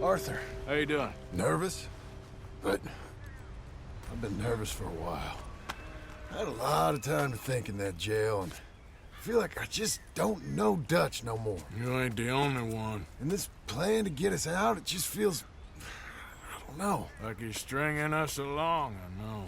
Arthur. How you doing? Nervous? But I've been nervous for a while. I had a lot of time to think in that jail, and I feel like I just don't know Dutch no more. You ain't the only one. And this plan to get us out, it just feels... I don't know. Like he's stringing us along, I know.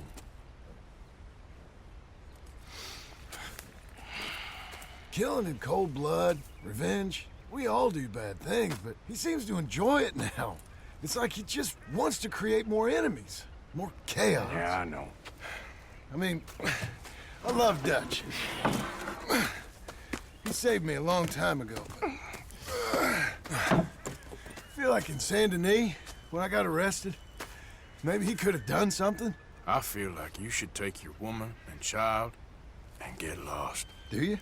Killing in cold blood, revenge, we all do bad things, but he seems to enjoy it now. It's like he just wants to create more enemies, more chaos. Yeah, I know. I mean, I love Dutch. He saved me a long time ago. I feel like in Saint Denis, when I got arrested, maybe he could have done something. I feel like you should take your woman and child and get lost. Do you?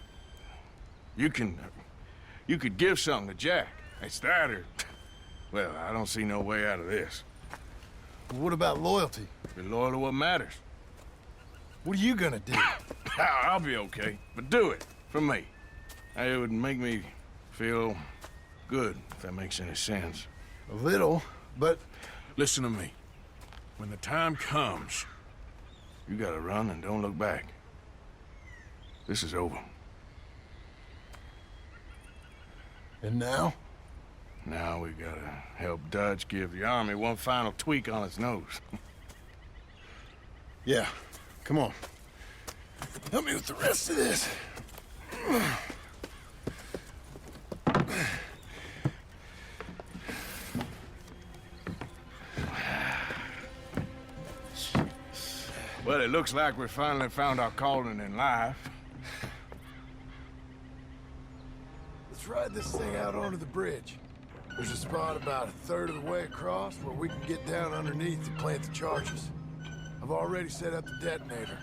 You could give something to Jack. It's that or... Well, I don't see no way out of this. What about loyalty? Be loyal to what matters. What are you gonna do? I'll be okay, but do it, for me. It would make me feel good, if that makes any sense. A little, but... Listen to me. When the time comes, you gotta run and don't look back. This is over. And now? Now we gotta help Dutch give the army one final tweak on its nose. Yeah, come on. Help me with the rest of this. Well, it looks like we finally found our calling in life. Let's ride this thing out onto the bridge. There's a spot about a third of the way across where we can get down underneath to plant the charges. I've already set up the detonator.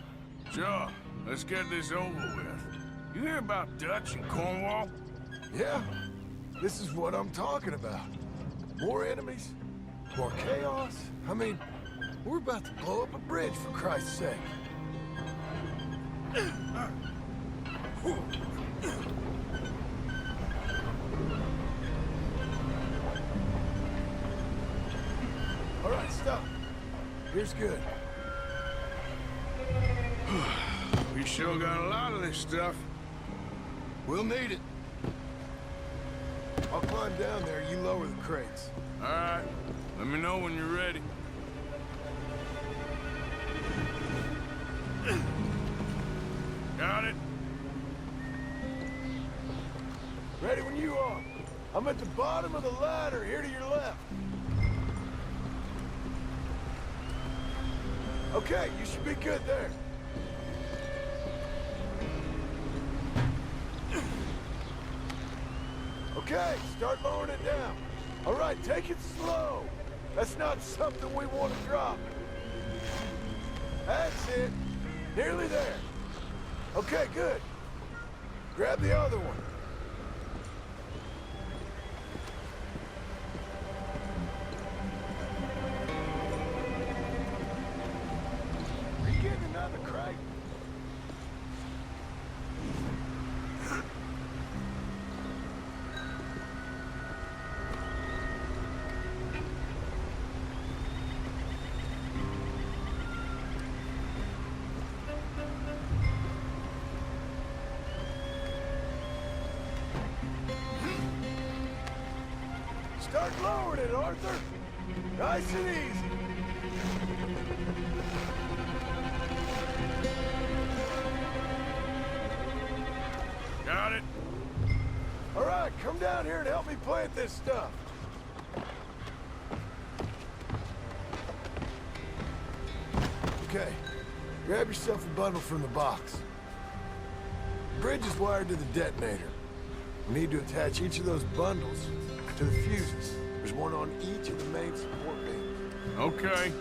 Sure, let's get this over with. You hear about Dutch and Cornwall? Yeah, this is what I'm talking about. More enemies, more chaos. I mean, we're about to blow up a bridge, for Christ's sake. All right, stop. Here's good. We sure got a lot of this stuff. We'll need it. I'll climb down there, you lower the crates. All right, let me know when you're ready. Got it? Ready when you are. I'm at the bottom of the ladder, here to your left. Okay, you should be good there. Okay, start lowering it down. All right, take it slow. That's not something we want to drop. That's it. Nearly there. Okay, good. Grab the other one. Are you getting another crate? Start lowering it, Arthur. Nice and easy. Got it? All right, come down here and help me plant this stuff. Okay, grab yourself a bundle from the box. The bridge is wired to the detonator. We need to attach each of those bundles to the fuses. There's one on each of the main support beams. Okay.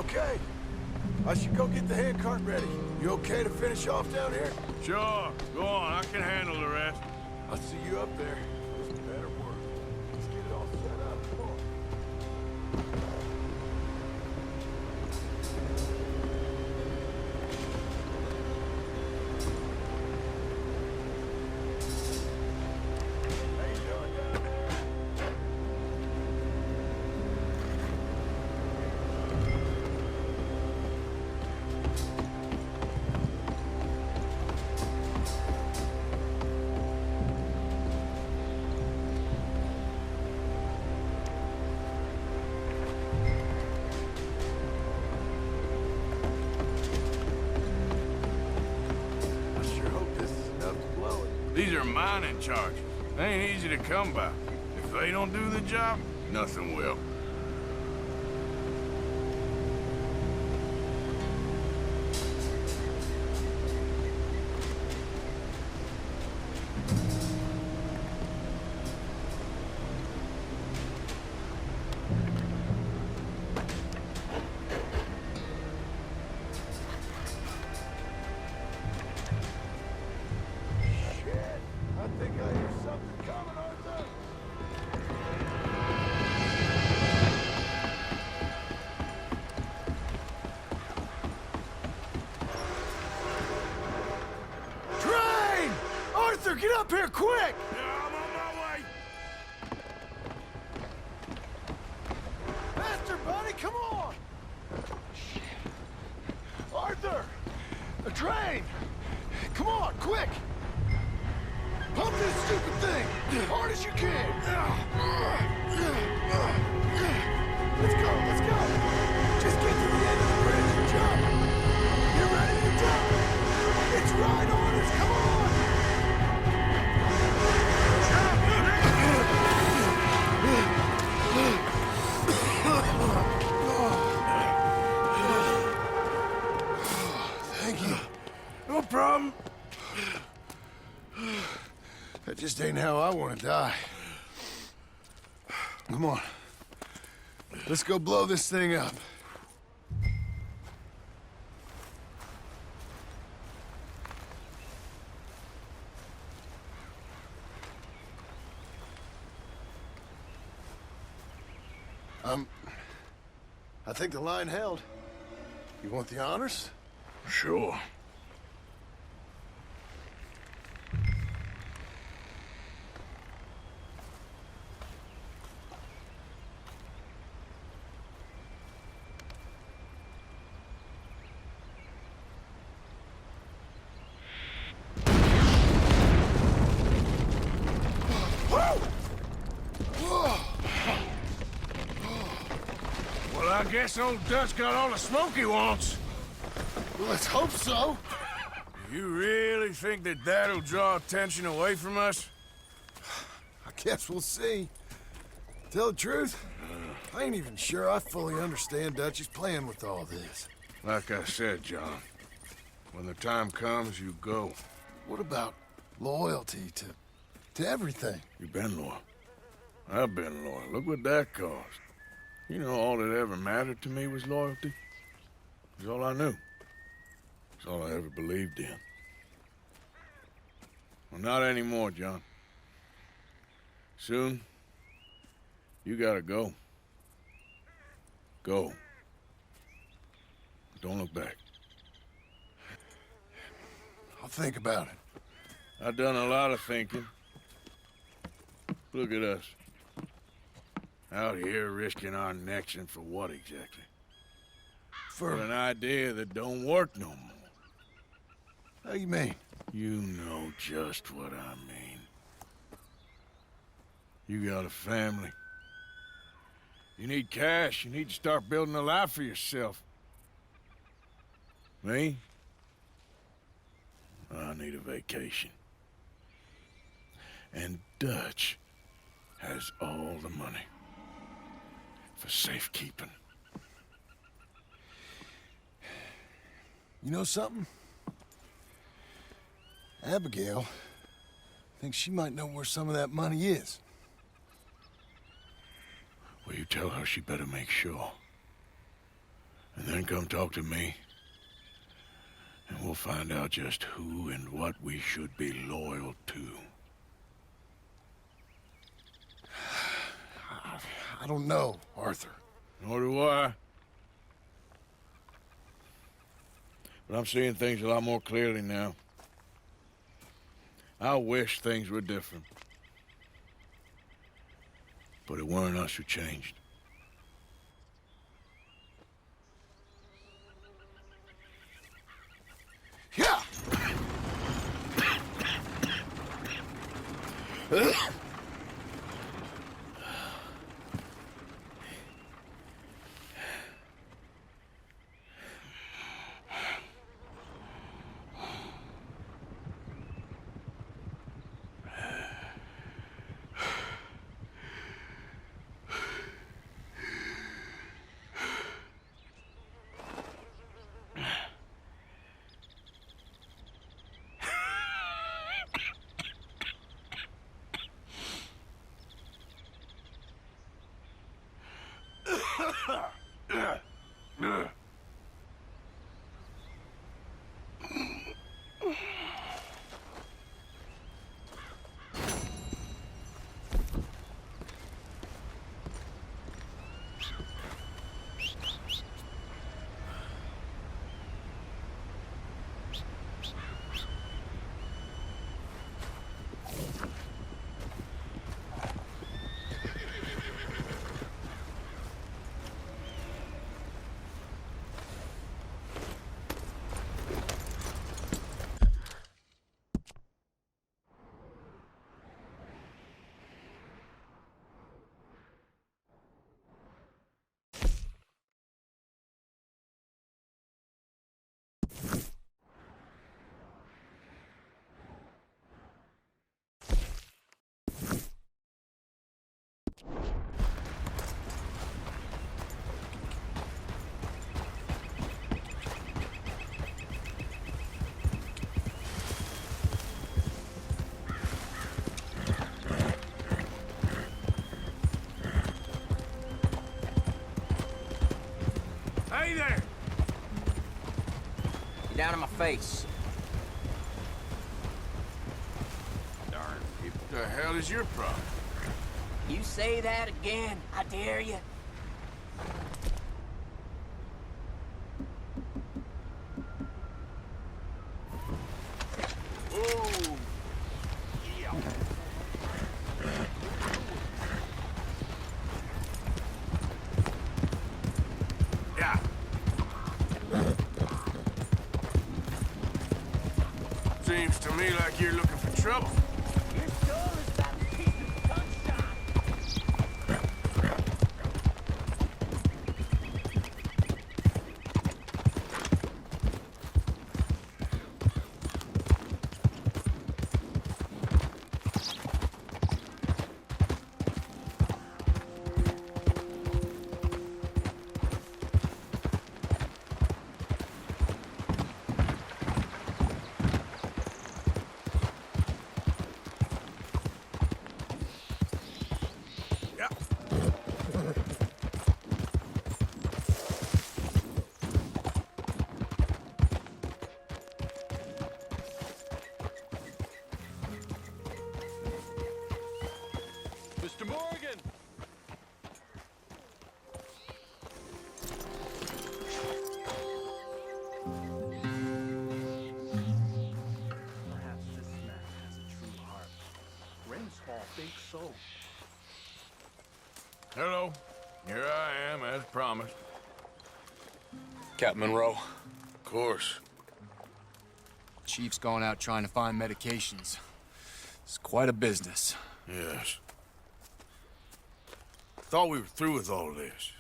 Okay. I should go get the handcart ready. You okay to finish off down here? Sure. Go on. I can handle the rest. I'll see you up there. This better work. Let's get it all set up. Come on. How you doing down there? I sure hope this is enough to blow it. These are mining charges. They ain't easy to come by. If they don't do the job, nothing will. Shit! I think I hear something coming, Arthur! Train! Arthur, get up here quick! Yeah, I'm on my way. Faster, buddy, come on! Shit. Arthur! A train! Come on, quick! Pump this stupid thing! As hard as you can! Let's go, let's go! Just get to the end of the bridge and jump! You ready to jump? It's right on us, come on! Thank you. No problem. That just ain't how I want to die. Come on. Let's go blow this thing up. I think the line held. You want the honors? Sure. Well, I guess old Dutch got all the smoke he wants. Well, let's hope so. You really think that that'll draw attention away from us? I guess we'll see. Tell the truth, I ain't even sure I fully understand Dutch's plan with all this. Like I said, John, when the time comes, you go. What about loyalty to everything? You've been loyal. I've been loyal. Look what that cost. You know, all that ever mattered to me was loyalty. It was all I knew. It's all I ever believed in. Well, not anymore, John. Soon, you gotta go. Go. Don't look back. I'll think about it. I've done a lot of thinking. Look at us. Out here risking our necks, and for what exactly? For an idea that don't work no more. How you mean? You know just what I mean. You got a family. You need cash. You need to start building a life for yourself. Me? I need a vacation. And Dutch has all the money for safekeeping. You know something? Abigail thinks she might know where some of that money is. Well, you tell her she better make sure. And then come talk to me. And we'll find out just who and what we should be loyal to. I don't know, Arthur. Nor do I. But I'm seeing things a lot more clearly now. I wish things were different. But it weren't us who changed. Yeah! Hey there! Get down in my face. Darn people. What the hell is your problem? You say that again, I dare you. Whoa! Yeah. Yeah. Seems to me like you're looking for trouble. Your soul is about to keep the sunshine. Yeah. Mr. Morgan! Perhaps this man has a true heart. Renshaw thinks so. Hello. Here I am, as promised. Captain Monroe, Of course. Chief's gone out trying to find medications. It's quite a business. Yes. Thought we were through with all of this.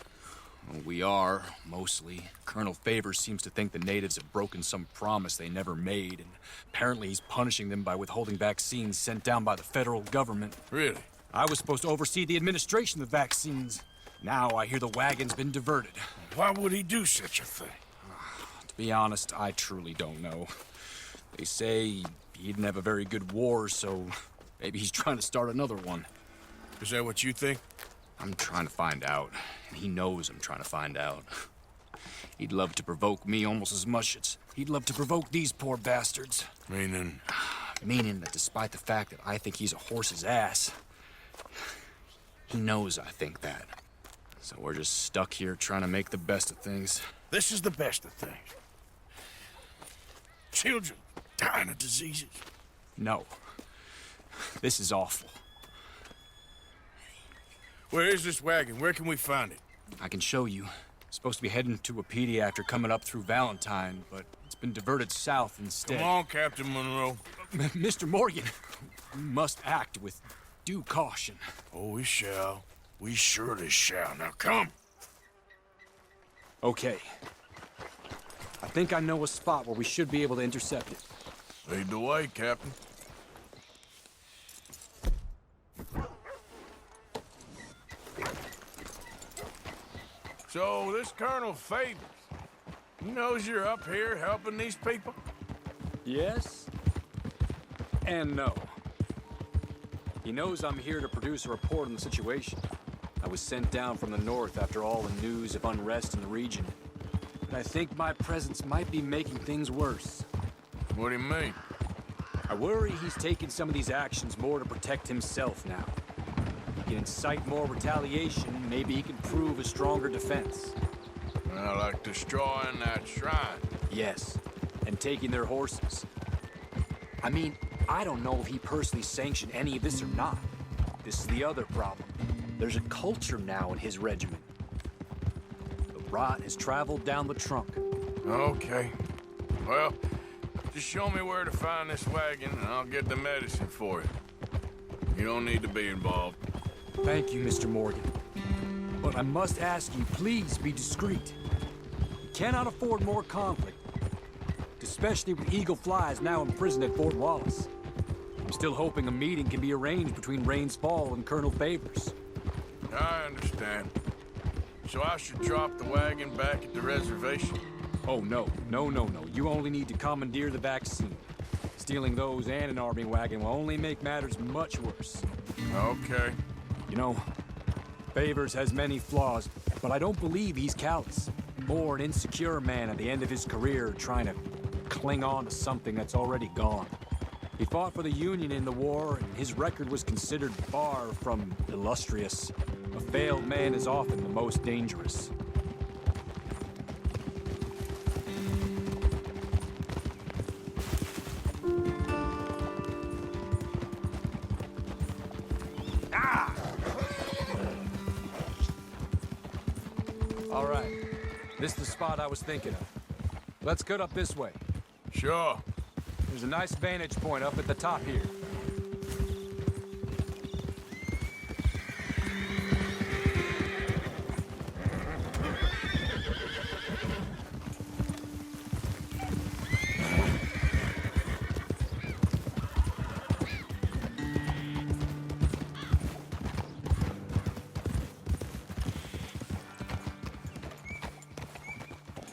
Well, we are, mostly. Colonel Favors seems to think the natives have broken some promise they never made, and apparently he's punishing them by withholding vaccines sent down by the federal government. Really? I was supposed to oversee the administration of vaccines. Now I hear the wagon's been diverted. Why would he do such a thing? To be honest, I truly don't know. They say he didn't have a very good war, so maybe he's trying to start another one. Is that what you think? I'm trying to find out, and he knows I'm trying to find out. He'd love to provoke me almost as much as he'd love to provoke these poor bastards. Meaning? Meaning that despite the fact that I think he's a horse's ass, he knows I think that. So we're just stuck here trying to make the best of things. This is the best of things. Children dying of diseases. No. This is awful. Where is this wagon? Where can we find it? I can show you. Supposed to be heading to a PD after coming up through Valentine, but it's been diverted south instead. Come on, Captain Monroe. Mr. Morgan, we must act with due caution. Oh, we shall. We surely shall. Now come. Okay. I think I know a spot where we should be able to intercept it. Lead the way, Captain. So, this Colonel Favors, he knows you're up here helping these people? Yes and no. He knows I'm here to produce a report on the situation. I was sent down from the north after all the news of unrest in the region. But I think my presence might be making things worse. What do you mean? I worry he's taking some of these actions more to protect himself now. He can incite more retaliation, maybe he can prove a stronger defense. Well, like destroying that shrine. Yes, and taking their horses. I mean, I don't know if he personally sanctioned any of this or not. This is the other problem. There's a culture now in his regiment. The rot has traveled down the trunk. Okay. Well, just show me where to find this wagon and I'll get the medicine for you. You don't need to be involved. Thank you, Mr. Morgan. But I must ask you, please be discreet. We cannot afford more conflict, especially with Eagle Flies now imprisoned at Fort Wallace. I'm still hoping a meeting can be arranged between Rains Fall and Colonel Favors. I understand. So I should drop the wagon back at the reservation? Oh, no. No. You only need to commandeer the vaccine. Stealing those and an army wagon will only make matters much worse. Okay. You know, Favors has many flaws, but I don't believe he's callous. More an insecure man at the end of his career trying to cling on to something that's already gone. He fought for the Union in the war, and his record was considered far from illustrious. A failed man is often the most dangerous. All right. This is the spot I was thinking of. Let's cut up this way. Sure. There's a nice vantage point up at the top here.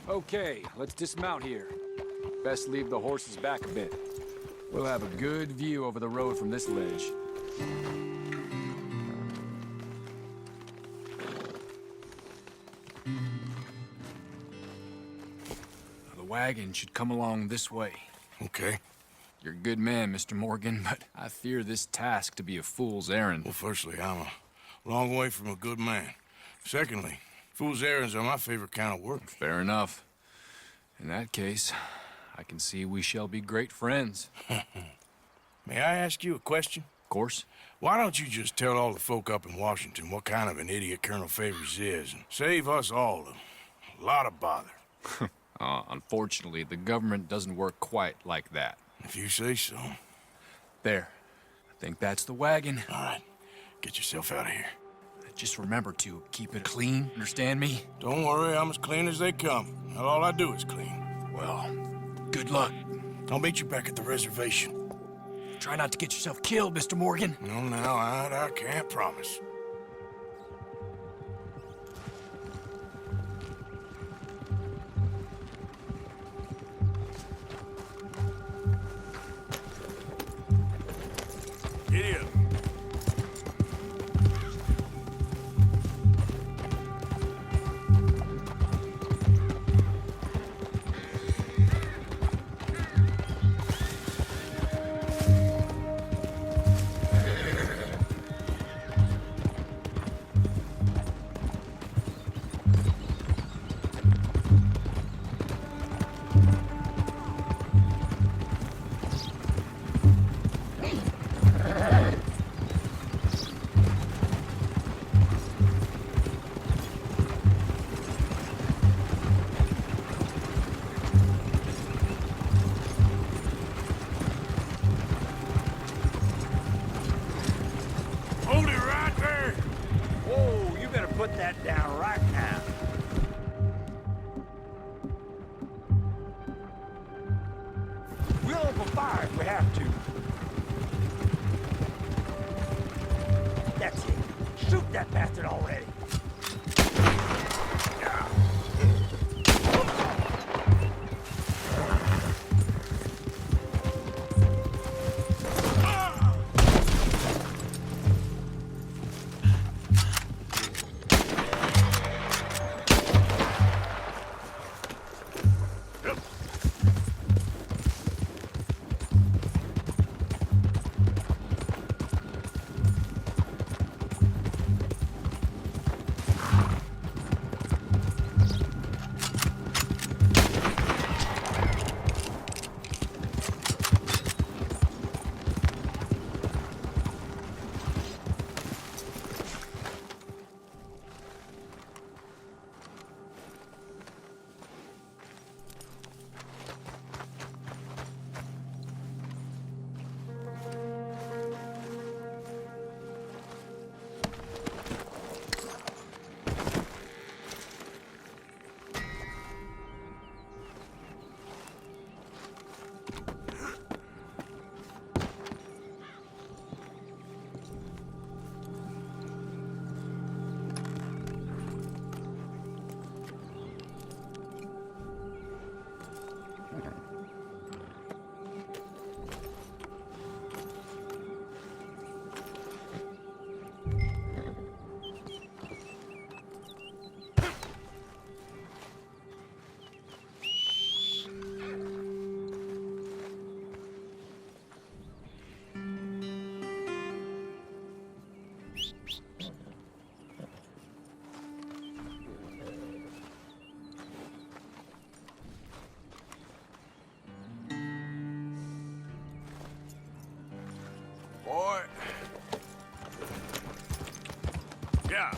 Okay, let's dismount here. Best leave the horses back a bit. We'll have a good view over the road from this ledge. The wagon should come along this way. Okay. You're a good man, Mr. Morgan, but I fear this task to be a fool's errand. Well, firstly, I'm a long way from a good man. Secondly, fool's errands are my favorite kind of work. Fair enough. In that case, I can see we shall be great friends. May I ask you a question? Of course. Why don't you just tell all the folk up in Washington what kind of an idiot Colonel Favors is and save us all a lot of bother? Unfortunately, the government doesn't work quite like that. If you say so. There. I think that's the wagon. All right. Get yourself out of here. Just remember to keep it clean, understand me? Don't worry, I'm as clean as they come. Not all I do is clean. Well, good luck. I'll meet you back at the reservation. Try not to get yourself killed, Mr. Morgan. No, now, I can't promise. Idiot. put that down right now. We'll open fire if we have to. That's it. Shoot that bastard already. Boy. Yeah.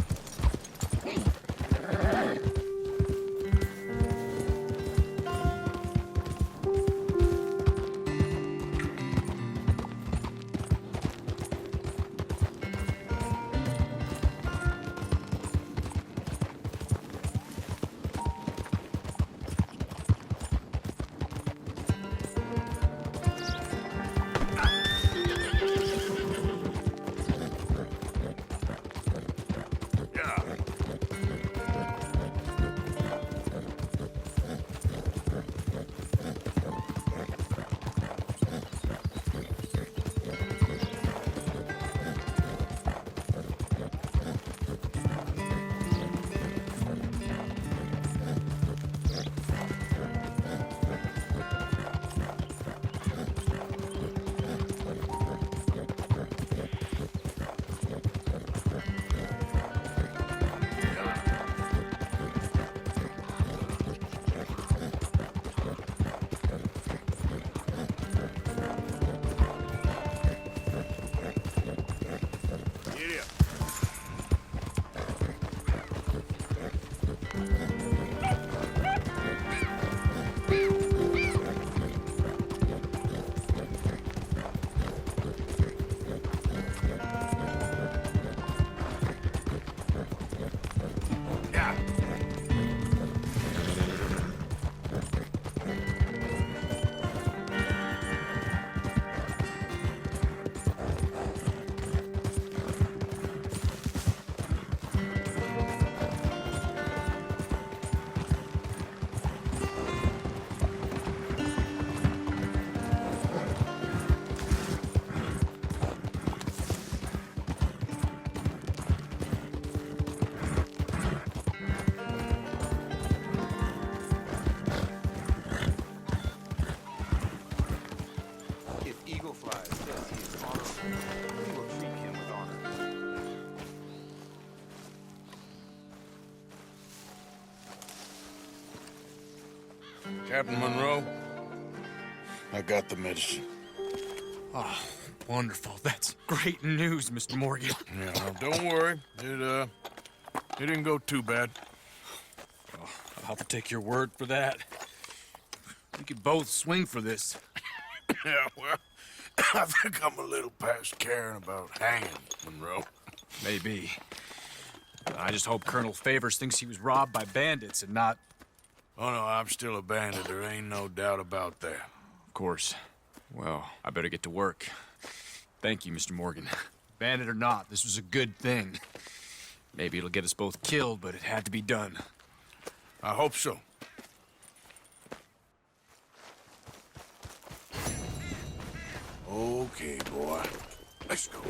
Captain Monroe, I got the medicine. Oh, wonderful. That's great news, Mr. Morgan. Yeah, don't worry. It didn't go too bad. Oh, I'll take your word for that. We could both swing for this. Yeah, well, I think I'm a little past caring about hanging, Monroe. Maybe. I just hope Colonel Favors thinks he was robbed by bandits and not... Oh, no, I'm still a bandit. There ain't no doubt about that. Of course. Well, I better get to work. Thank you, Mr. Morgan. Bandit or not, this was a good thing. Maybe it'll get us both killed, but it had to be done. I hope so. Okay, boy. Let's go.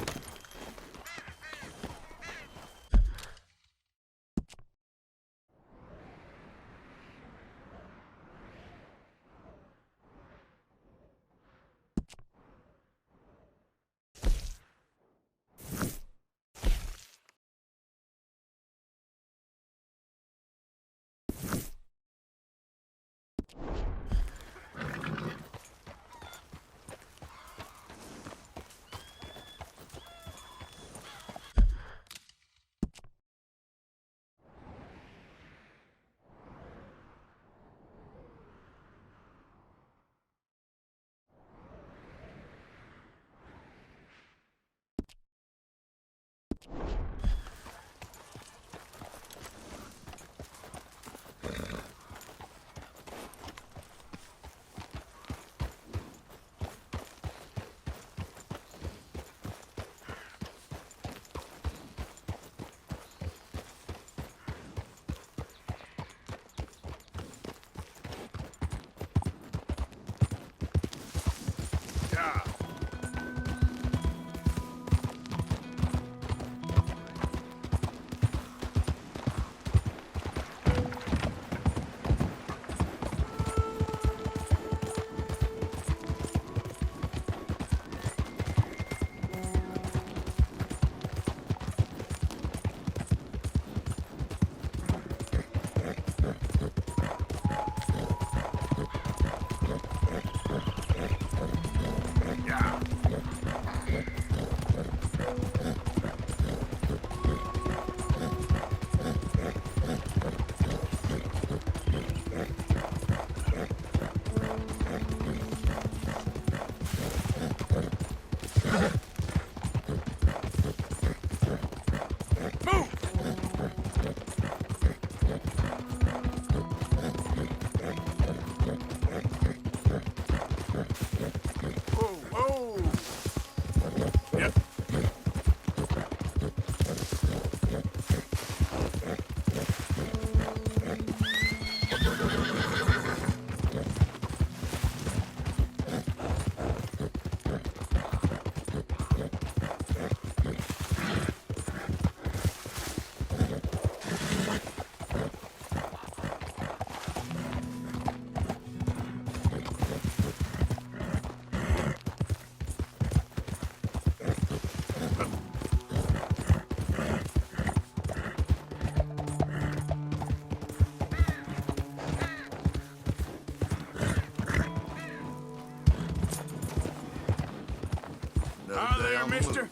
Hi there, mister.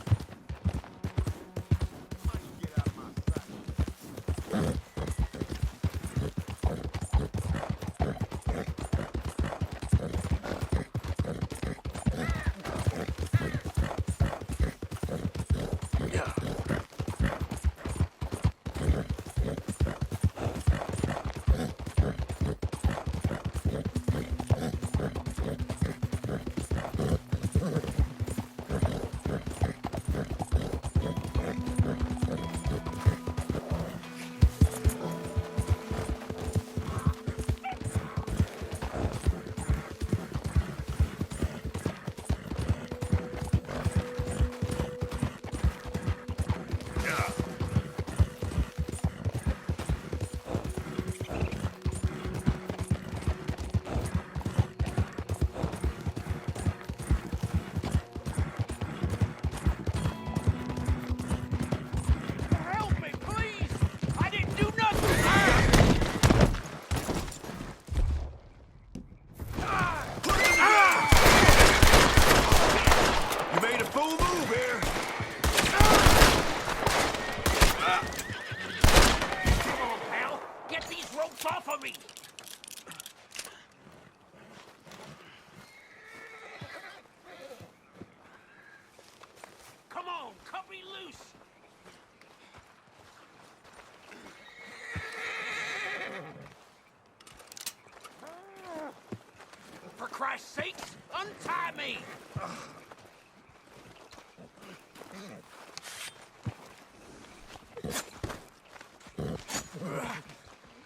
me!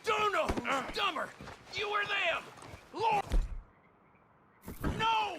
Juno! Dumber! You were them! Lord! No!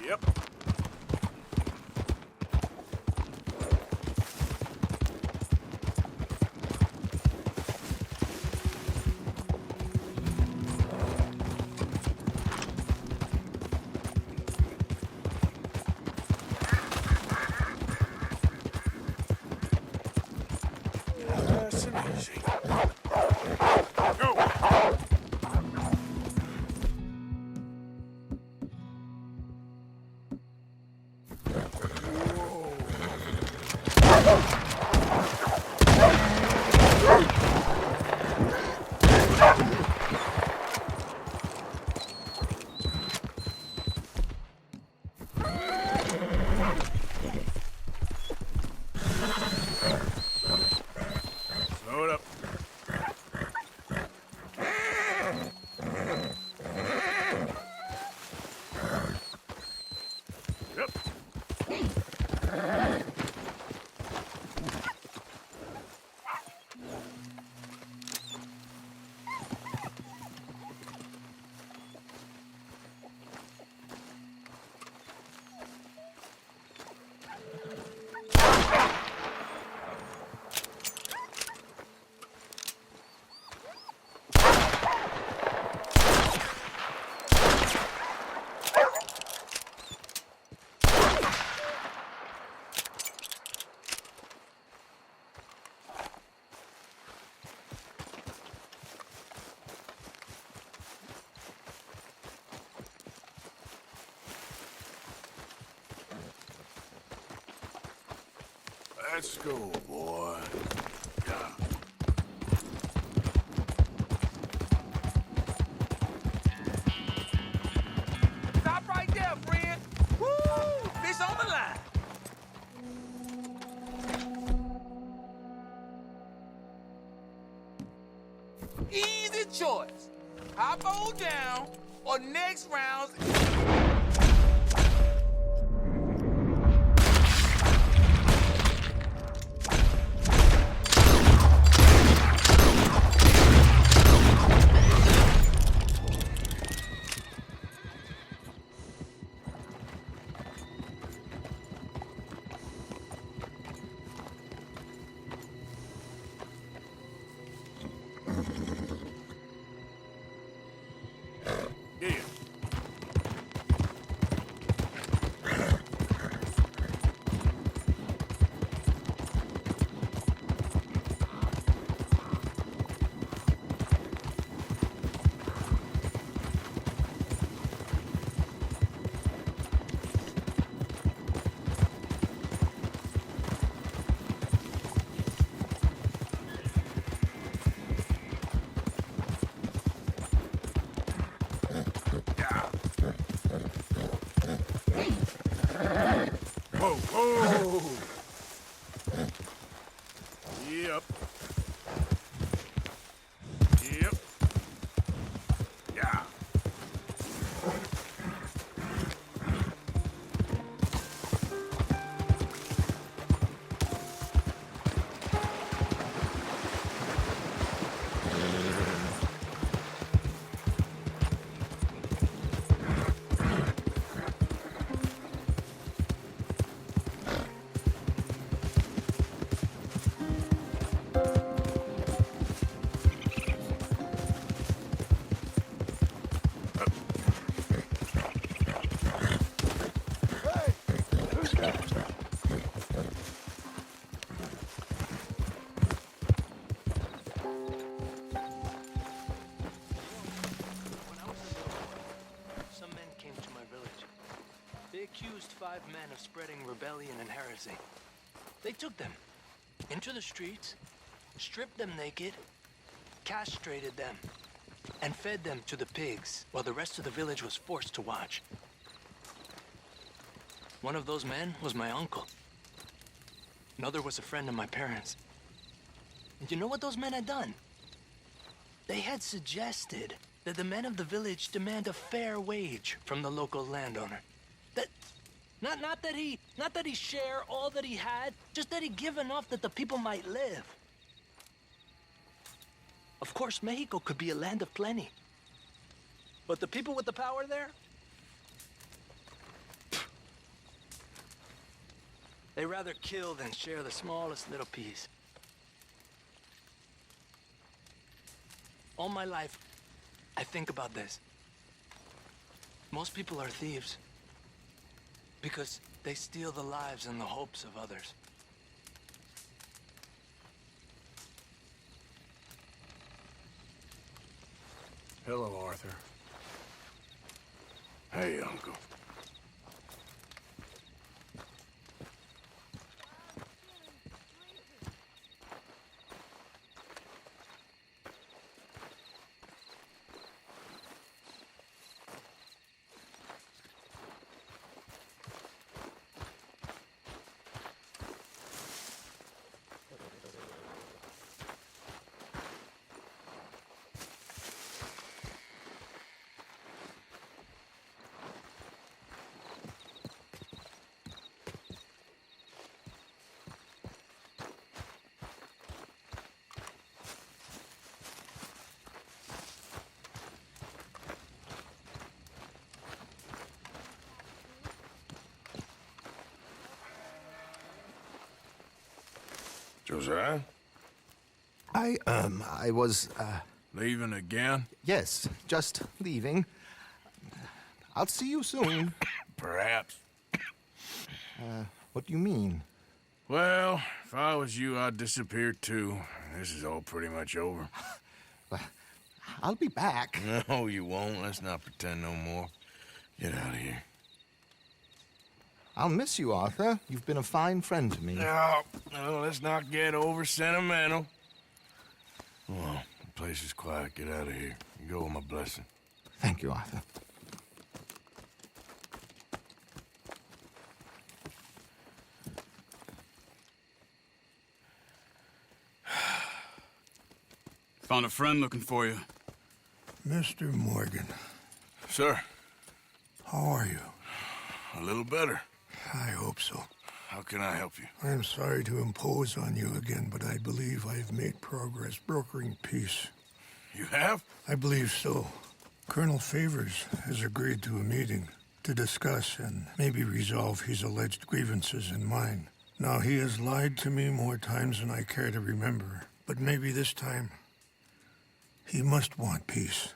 Yep. Nice and easy. Go! Slow it up. Yep. Let's go, boy. Yeah. Stop right there, friend. Woo! Fish on the line. Easy choice. Hop on down, or next round's. Yeah. When I was a little boy, some men came to my village. They accused 5 men of spreading rebellion and heresy. They took them into the streets, stripped them naked, castrated them, and fed them to the pigs while the rest of the village was forced to watch. One of those men was my uncle. Another was a friend of my parents. And you know what those men had done? They had suggested that the men of the village demand a fair wage from the local landowner. Not that he share all that he had, just that he give enough that the people might live. Of course, Mexico could be a land of plenty. But the people with the power there? They rather kill than share the smallest little piece. All my life, I think about this. Most people are thieves because they steal the lives and the hopes of others. Hello, Arthur. Hey, Uncle. Josiah? I was, Leaving again? yes, just leaving. I'll see you soon. Perhaps. What do you mean? Well, if I was you, I'd disappear too. This is all pretty much over. I'll be back. No, you won't. Let's not pretend no more. Get out of here. I'll miss you, Arthur. You've been a fine friend to me. No, let's not get over sentimental. Well, the place is quiet. Get out of here. You go with my blessing. Thank you, Arthur. Found a friend looking for you. Mr. Morgan, Sir, how are you? a little better. I hope so. How can I help you? I am sorry to impose on you again, but I believe I've made progress brokering peace. You have? I believe so. Colonel Favors has agreed to a meeting to discuss and maybe resolve his alleged grievances and mine. Now, he has lied to me more times than I care to remember, but maybe this time he must want peace.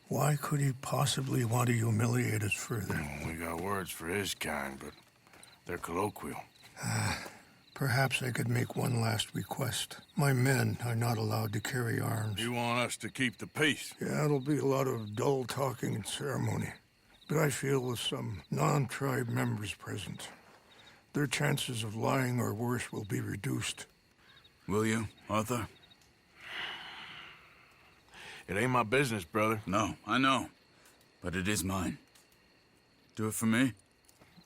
Why could he possibly want to humiliate us further? We got words for his kind, but they're colloquial. Perhaps I could make one last request. My men are not allowed to carry arms. You want us to keep the peace? Yeah, it'll be a lot of dull talking and ceremony. But I feel with some non-tribe members present, their chances of lying or worse will be reduced. Will you, Arthur? It ain't my business, brother. No, I know. But it is mine. Do it for me?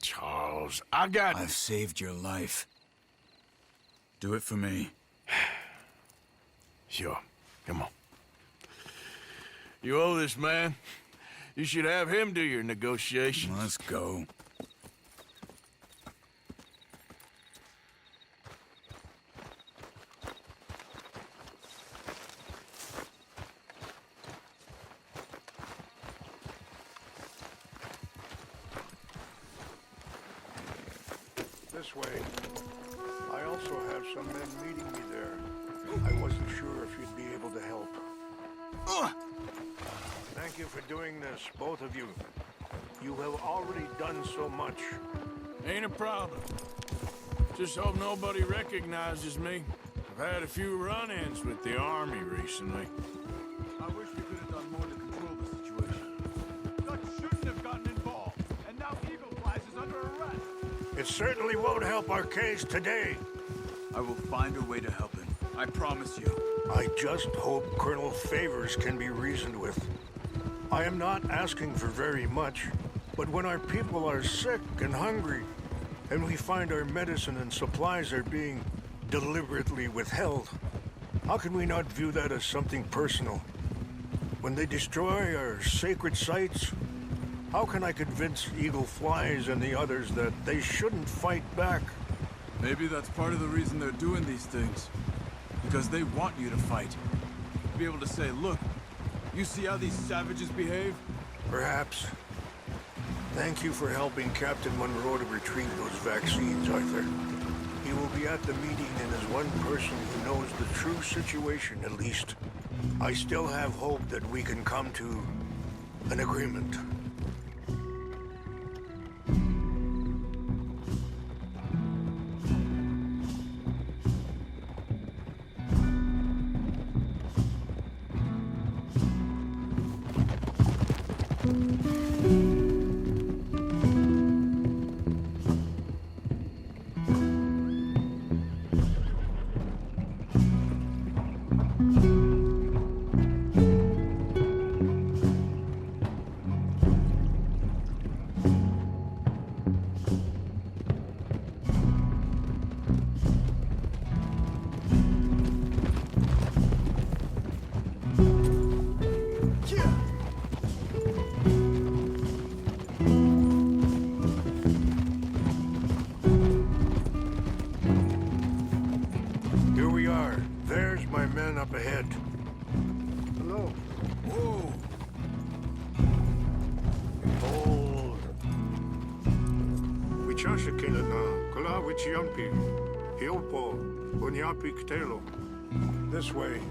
Charles, I got... I've saved your life. Do it for me. Sure. Come on. You owe this man. You should have him do your negotiations. Let's go. This way. I also have some men meeting me there. I wasn't sure if you'd be able to help. Thank you for doing this, both of you. You have already done so much. Ain't a problem. Just hope nobody recognizes me. I've had a few run-ins with the army recently. I wish we could have done more to control the situation. Dutch shouldn't have gotten involved, and now Eagle Flies is under arrest. It certainly won't help our case today. I will find a way to help him. I promise you. I just hope Colonel Favors can be reasoned with. I am not asking for very much, but when our people are sick and hungry, and we find our medicine and supplies are being deliberately withheld, how can we not view that as something personal? When they destroy our sacred sites, how can I convince Eagle Flies and the others that they shouldn't fight back? Maybe that's part of the reason they're doing these things. Because they want you to fight. Be able to say, look, you see how these savages behave? Perhaps. Thank you for helping Captain Monroe to retrieve those vaccines, Arthur. He will be at the meeting and is one person who knows the true situation, at least. I still have hope that we can come to an agreement. Here we are. There's my men up ahead. Hello. Whoa. Hold. Wichashikila na kula wichiampi. Hiopo. Bunyapi ktelo. This way.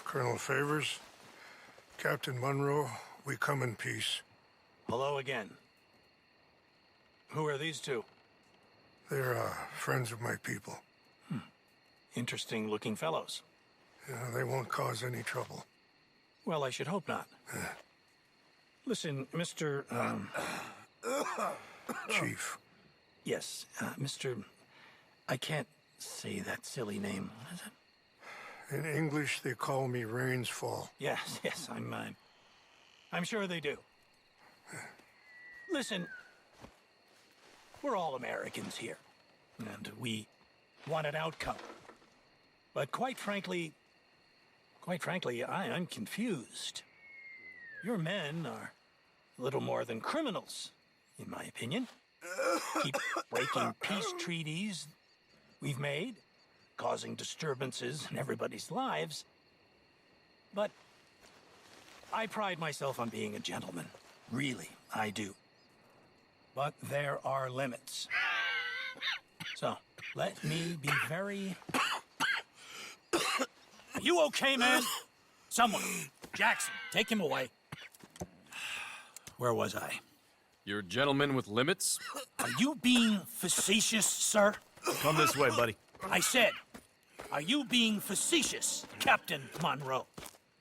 Colonel Favors, Captain Monroe, we come in peace. Hello again. Who are these two? They're friends of my people. Interesting looking fellows. Yeah, they won't cause any trouble. Well, I should hope not. Listen, Mr. Chief. Yes, Mr. I can't say that silly name. What is it? In English, they call me Rainsfall. Yes, I'm sure they do. Listen, we're all Americans here, and we want an outcome. But quite frankly, I'm confused. Your men are little more than criminals, in my opinion. Keep breaking peace treaties we've made, causing disturbances in everybody's lives. But I pride myself on being a gentleman. Really, I do. But there are limits. So, let me be very... Are you okay, man? Someone. Jackson, take him away. Where was I? You're a gentleman with limits? Are you being facetious, sir? Come this way, buddy. I said, are you being facetious, Captain Monroe?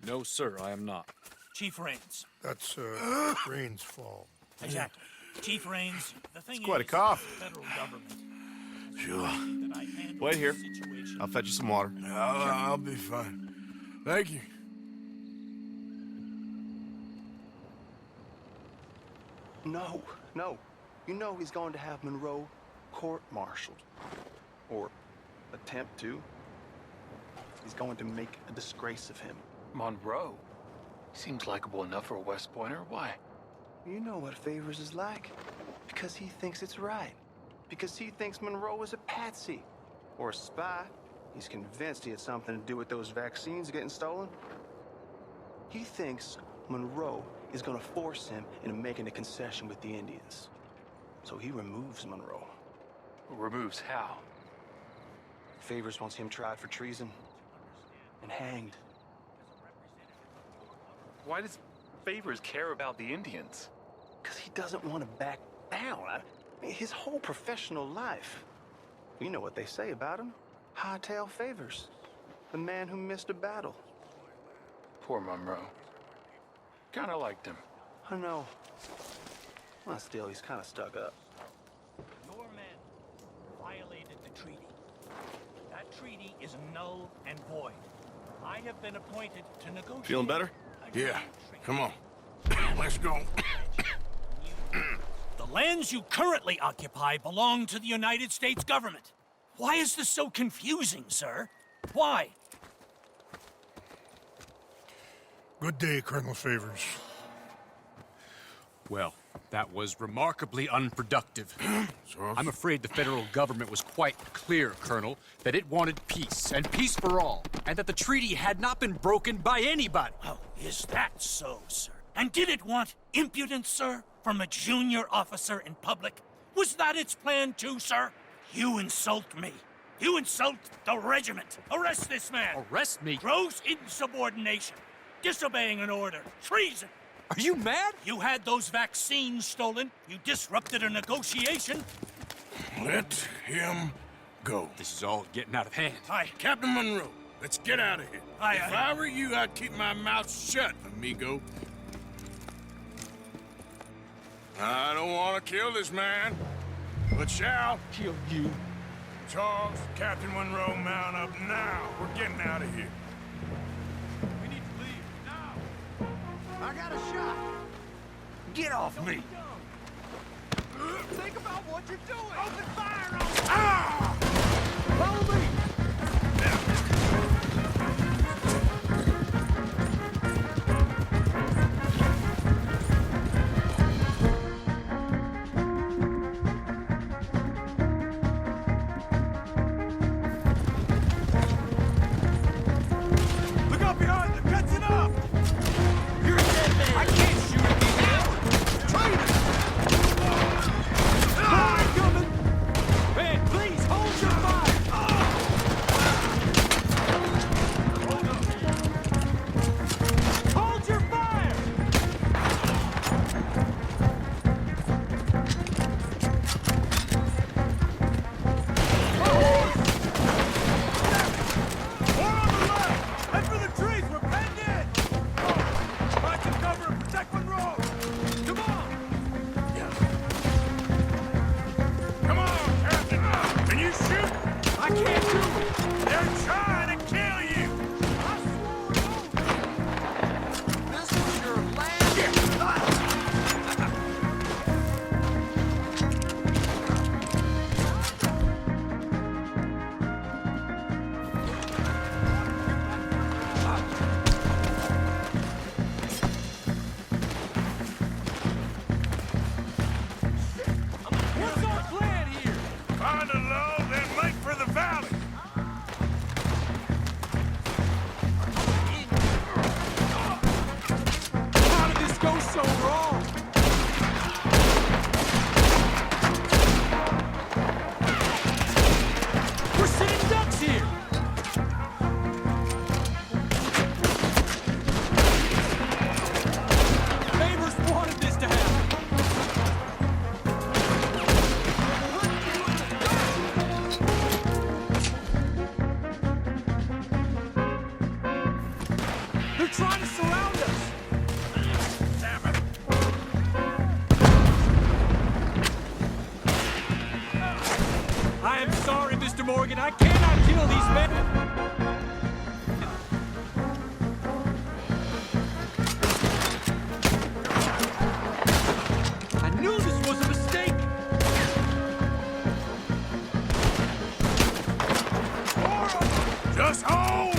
No, sir, I am not. Chief Rains. That's, Rainsfall. Exactly. Chief Rains, the thing It's quite a is, cough. the federal government. Sure. That I handle Wait here. the situation. I'll fetch you some water. I'll be fine. Thank you. No. You know he's going to have Monroe court-martialed. Or attempt to. He's going to make a disgrace of him. Monroe? Seems likable enough for a West Pointer. Why? You know what Favors is like. Because he thinks it's right. Because he thinks Monroe is a patsy. Or a spy. He's convinced he had something to do with those vaccines getting stolen. He thinks Monroe is gonna force him into making a concession with the Indians. So he removes Monroe. Removes how? Favors wants him tried for treason and hanged. Why does Favors care about the Indians? Because he doesn't want to back down. I mean, his whole professional life. You know what they say about him. Hightail Favors. The man who missed a battle. Poor Monroe. Kinda liked him. I know. Well, still, he's kind of stuck up. Your men violated the treaty. That treaty is null and void. I have been appointed to negotiate. Feeling better? Yeah. Come on. Let's go. The lands you currently occupy belong to the United States government. Why is this so confusing, sir? Why? Good day, Colonel Favors. Well, that was remarkably unproductive. I'm afraid the federal government was quite clear, Colonel, that it wanted peace, and peace for all, and that the treaty had not been broken by anybody. Oh, is that so, sir? And did it want impudence, sir, from a junior officer in public? Was that its plan too, sir? You insult me. You insult the regiment. Arrest this man. Arrest me? Gross insubordination. Disobeying an order. Treason. Are you mad? You had those vaccines stolen. You disrupted a negotiation. Let him go. This is all getting out of hand. Captain Monroe, let's get out of here. If I were you, I'd keep my mouth shut, amigo. I don't want to kill this man, but shall kill you. Charles, Captain Monroe, mount up now. We're getting out of here. We need to leave, now! I got a shot. Get off me! Think about what you're doing! Open fire on them! Ah! Follow me! Look out behind them! Catch it up! You're a dead man. I can't shoot at these now. Traitor! Fire coming! Man, please hold your fire! Hold your fire! More on the left! Head for the trees! We're penned in! Find some cover and protect Monroe! Come on! Come on, Captain! Can you shoot? I can't do it! They're trying to kill you! This is your last What's our plan here? Find a lull, then make for the valley! How did this go so wrong? We're sitting ducks here! Favors wanted this to happen! They're trying to surround us! Damn it! I am sorry, Mr. Morgan. I cannot kill these men. I knew this was a mistake. Just hold!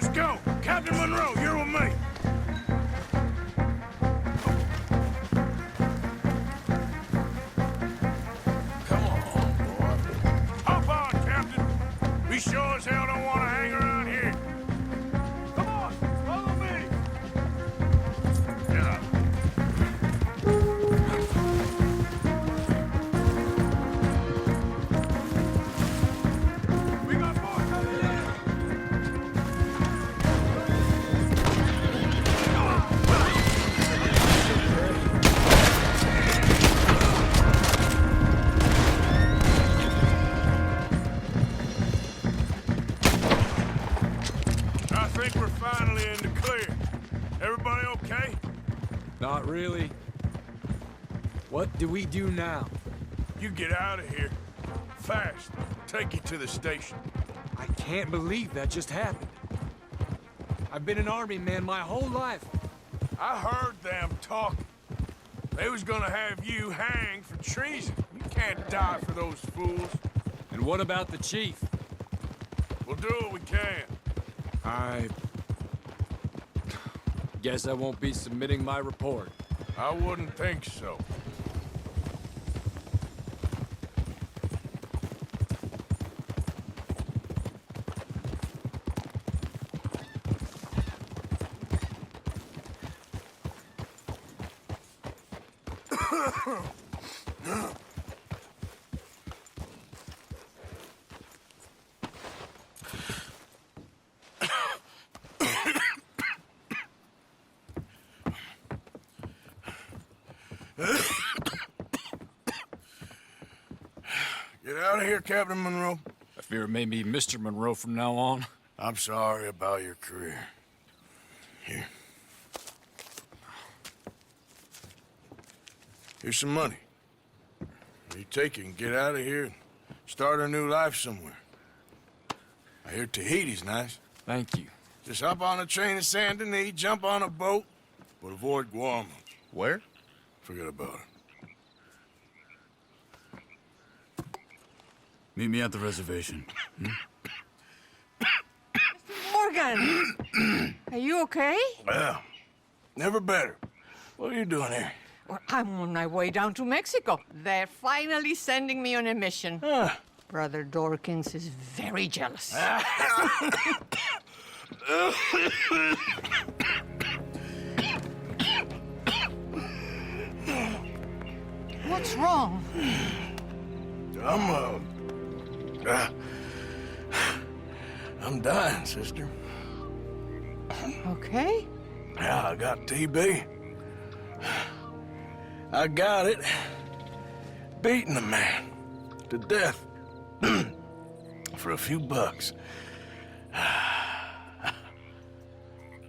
Let's go! Captain Monroe, you're with me! Come on, boy. Hop on, Captain! We sure as hell don't want to hang around here. Come on, follow me! Yeah. We got more coming in! I think we're finally in the clear. Everybody okay? Not really. What do we do now? You get out of here. Fast. Take you to the station. I can't believe that just happened. I've been an army man my whole life. I heard them talking. They was gonna have you hanged for treason. You can't die for those fools. And what about the chief? We'll do what we can. I guess I won't be submitting my report. I wouldn't think so. Get out of here, Captain Monroe. I fear it may be Mr. Monroe from now on. I'm sorry about your career. Here. Here's some money. You take it and get out of here and start a new life somewhere. I hear Tahiti's nice. Thank you. Just hop on a train to Saint Denis, jump on a boat, but avoid Guam. Where? Forget about it. Meet me at the reservation. Morgan! Are you okay? Well, never better. What are you doing here? Well, I'm on my way down to Mexico. They're finally sending me on a mission. Brother Dorkins is very jealous. What's wrong? I'm dying, sister. Okay? Yeah, I got TB. I got it. Beating a man to death for a few bucks.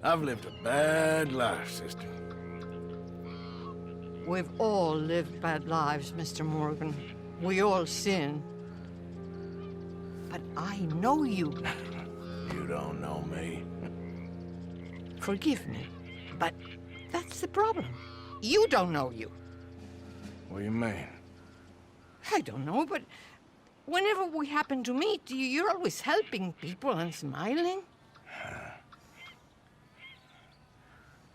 I've lived a bad life, sister. We've all lived bad lives, Mr. Morgan. We all sin. But I know you. You don't know me. Forgive me, but that's the problem. You don't know you. What do you mean? I don't know, but whenever we happen to meet, you're always helping people and smiling.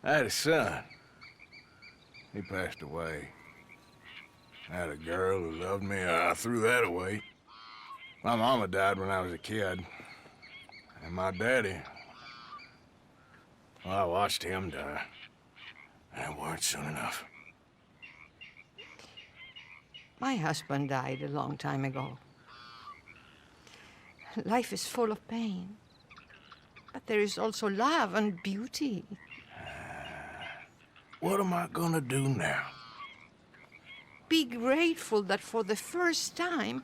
I had a son. He passed away. I had a girl who loved me. I threw that away. My mama died when I was a kid. And my daddy, well, I watched him die. And it weren't soon enough. My husband died a long time ago. Life is full of pain. But there is also love and beauty. What am I gonna do now? Be grateful that for the first time,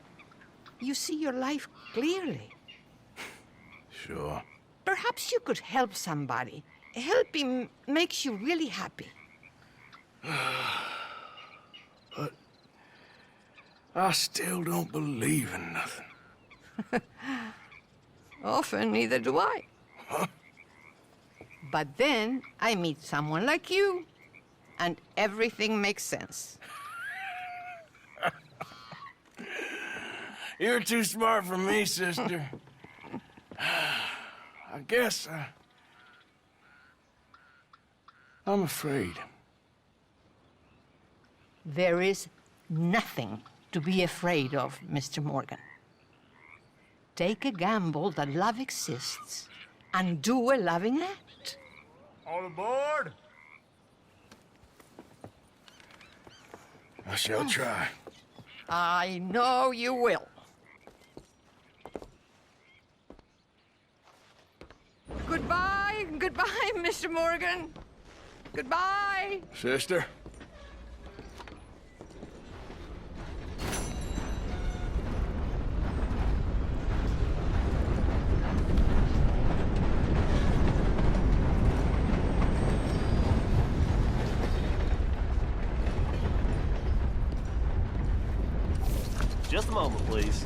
you see your life clearly. Sure. Perhaps you could help somebody. Helping makes you really happy. But I still don't believe in nothing. Often, neither do I. Huh? But then I meet someone like you, and everything makes sense. You're too smart for me, sister. I guess I'm afraid. There is nothing to be afraid of, Mr. Morgan. Take a gamble that love exists and do a loving act. All aboard! I shall try. I know you will. Goodbye, goodbye, Mr. Morgan. Goodbye. Sister? Just a moment, please.